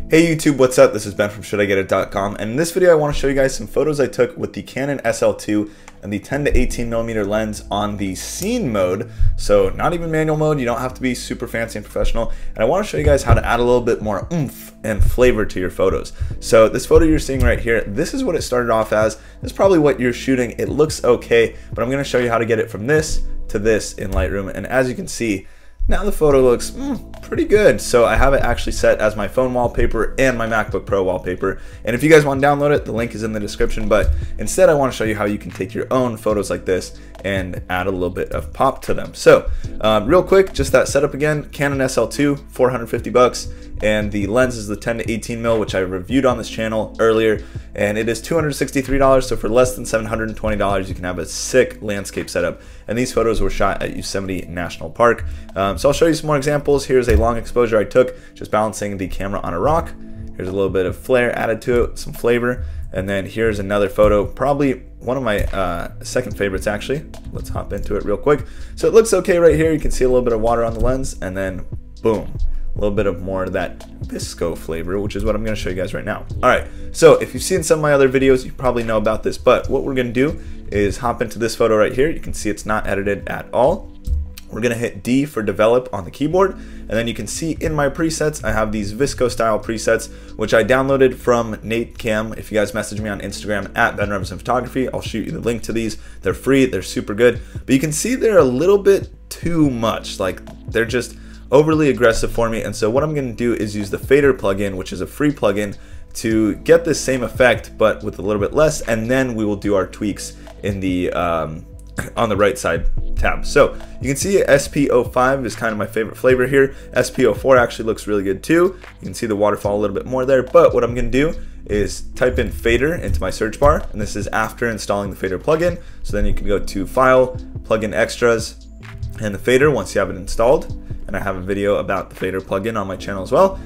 Hey YouTube, what's up? This is Ben from shouldigetit.com, and in this video I want to show you guys some photos I took with the Canon SL2 and the 10 to 18mm lens on the scene mode, so not even manual mode. You don't have to be super fancy and professional, and I want to show you guys how to add a little bit more oomph and flavor to your photos. So this photo you're seeing right here, this is what it started off as. This is probably what you're shooting. It looks okay, but I'm going to show you how to get it from this to this in Lightroom, and as you can see, now the photo looks pretty good. So I have it actually set as my phone wallpaper and my MacBook Pro wallpaper. And if you guys want to download it, the link is in the description. But instead I want to show you how you can take your own photos like this and add a little bit of pop to them. So real quick, just that setup again, Canon SL2, 450 bucks. And the lens is the 10 to 18mm, which I reviewed on this channel earlier, and it is $263. So for less than $720, you can have a sick landscape setup. And these photos were shot at Yosemite National Park. So I'll show you some more examples. Here's a long exposure I took, just balancing the camera on a rock. Here's a little bit of flare added to it, some flavor. And then here's another photo, probably one of my second favorites actually. Let's hop into it real quick. So it looks okay right here. You can see a little bit of water on the lens, and then boom, a little bit of more of that VSCO flavor, which is what I'm going to show you guys right now. All right, so if you've seen some of my other videos, you probably know about this, but what we're going to do is hop into this photo right here. You can see it's not edited at all. We're going to hit D for develop on the keyboard, and then you can see in my presets, I have these VSCO style presets, which I downloaded from Nate Cam. If you guys message me on Instagram at Ben Robinson Photography, I'll shoot you the link to these. They're free, they're super good, but you can see they're a little bit too much. Like, they're just overly aggressive for me. And so what I'm going to do is use the fader plugin, which is a free plugin, to get this same effect but with a little bit less, and then we will do our tweaks in the on the right side tab. So you can see SP05 is kind of my favorite flavor here. SP04 actually looks really good too. You can see the waterfall a little bit more there, but what I'm going to do is type in fader into my search bar, and this is after installing the fader plugin. So then you can go to file, plugin extras, and the fader once you have it installed. And I have a video about the fader plugin on my channel as well.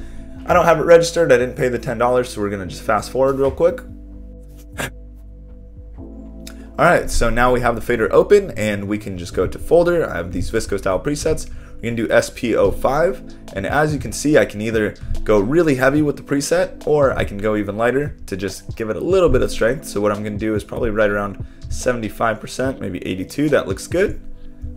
I don't have it registered, I didn't pay the $10, so we're gonna just fast forward real quick. Alright, so now we have the fader open, and we can just go to folder. I have these VSCO style presets. We're gonna do SP05, and as you can see, I can either go really heavy with the preset, or I can go even lighter to just give it a little bit of strength. So what I'm gonna do is probably right around 75%, maybe 82, that looks good.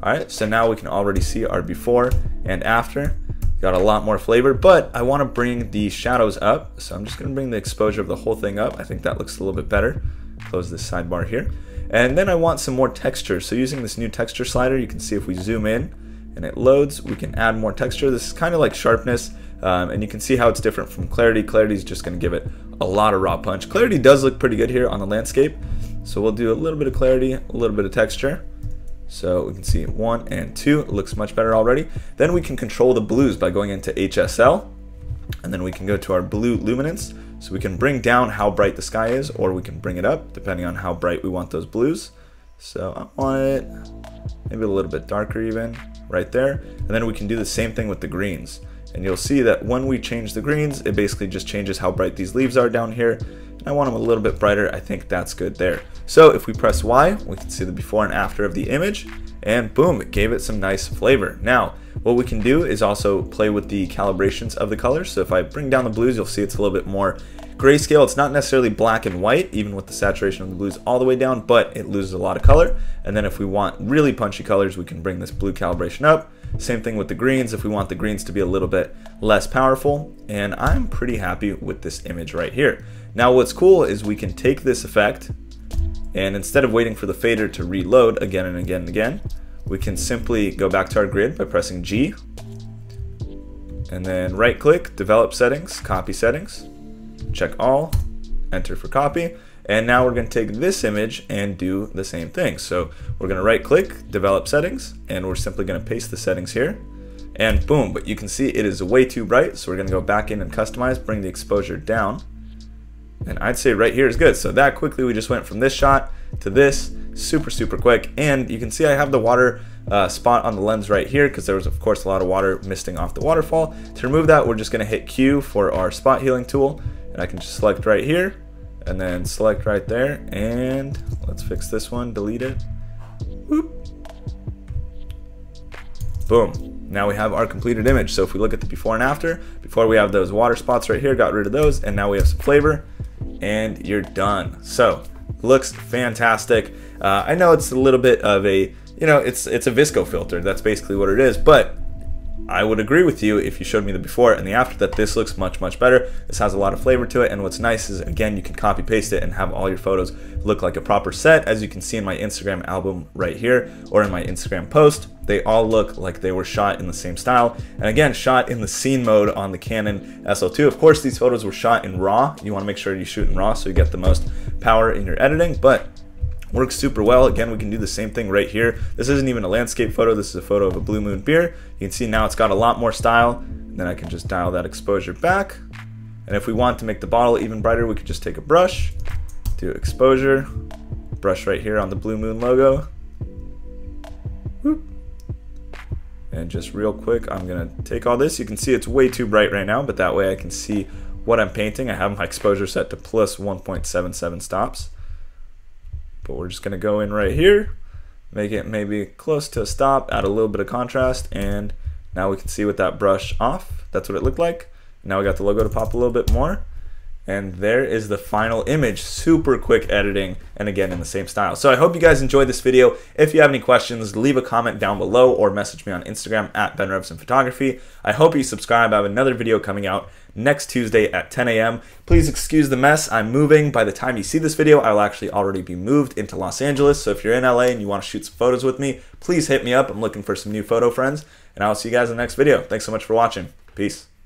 Alright, so now we can already see our before and after. Got a lot more flavor, but I want to bring the shadows up, so I'm just going to bring the exposure of the whole thing up. I think that looks a little bit better. Close this sidebar here. And then I want some more texture, so using this new texture slider, you can see if we zoom in and it loads, we can add more texture. This is kind of like sharpness, and you can see how it's different from clarity. Clarity is just going to give it a lot of raw punch. Clarity does look pretty good here on the landscape, so we'll do a little bit of clarity, a little bit of texture. So we can see 1 and 2, it looks much better already. Then we can control the blues by going into HSL, and then we can go to our blue luminance. So we can bring down how bright the sky is, or we can bring it up depending on how bright we want those blues. So I want it maybe a little bit darker even, right there. And then we can do the same thing with the greens. And you'll see that when we change the greens, it basically just changes how bright these leaves are down here. I want them a little bit brighter. I think that's good there. So if we press Y, we can see the before and after of the image, and boom, it gave it some nice flavor. Now, what we can do is also play with the calibrations of the colors. So if I bring down the blues, you'll see it's a little bit more grayscale. It's not necessarily black and white, even with the saturation of the blues all the way down, but it loses a lot of color. And then if we want really punchy colors, we can bring this blue calibration up. Same thing with the greens, if we want the greens to be a little bit less powerful. And I'm pretty happy with this image right here. Now what's cool is we can take this effect, and instead of waiting for the fader to reload again and again and again, we can simply go back to our grid by pressing G, and then right click, develop settings, copy settings, check all, enter for copy. And now we're going to take this image and do the same thing. So we're going to right click, develop settings, and we're simply going to paste the settings here, and boom, but you can see it is way too bright. So we're going to go back in and customize, bring the exposure down. And I'd say right here is good. So that quickly we just went from this shot to this, super quick. And you can see I have the water spot on the lens right here because there was of course a lot of water misting off the waterfall. To remove that, we're just going to hit Q for our spot healing tool, and I can just select right here and then select right there, and let's fix this one, delete it. Whoop. Boom. now we have our completed image. So if we look at the before and after, before we have those water spots right here, got rid of those, and now we have some flavor, and you're done. So looks fantastic. I know it's a little bit of a, it's a VSCO filter. That's basically what it is, but I would agree with you if you showed me the before and the after that this looks much, much better. This has a lot of flavor to it, and what's nice is, again, you can copy paste it and have all your photos look like a proper set. As you can see in my Instagram album right here, or in my Instagram post, they all look like they were shot in the same style, and again, shot in the scene mode on the Canon SL2. Of course, these photos were shot in RAW. You want to make sure you shoot in RAW so you get the most power in your editing, but works super well. Again, we can do the same thing right here. This isn't even a landscape photo. This is a photo of a Blue Moon beer. You can see now it's got a lot more style. And then I can just dial that exposure back. And if we want to make the bottle even brighter, we could just take a brush, do exposure, brush right here on the Blue Moon logo. Whoop. And just real quick, I'm gonna take all this. You can see it's way too bright right now, but that way I can see what I'm painting. I have my exposure set to plus 1.77 stops. But we're just going to go in right here, make it maybe close to a stop, add a little bit of contrast, and now we can see with that brush off, that's what it looked like. Now we got the logo to pop a little bit more, and there is the final image. Super quick editing, and again in the same style. So I hope you guys enjoyed this video. If you have any questions, leave a comment down below or message me on Instagram at BenRevsonPhotography. I hope you subscribe. I have another video coming out next Tuesday at 10 a.m. Please excuse the mess. I'm moving. By the time you see this video, I will actually already be moved into Los Angeles. So if you're in LA and you want to shoot some photos with me, please hit me up. I'm looking for some new photo friends, and I'll see you guys in the next video. Thanks so much for watching. Peace.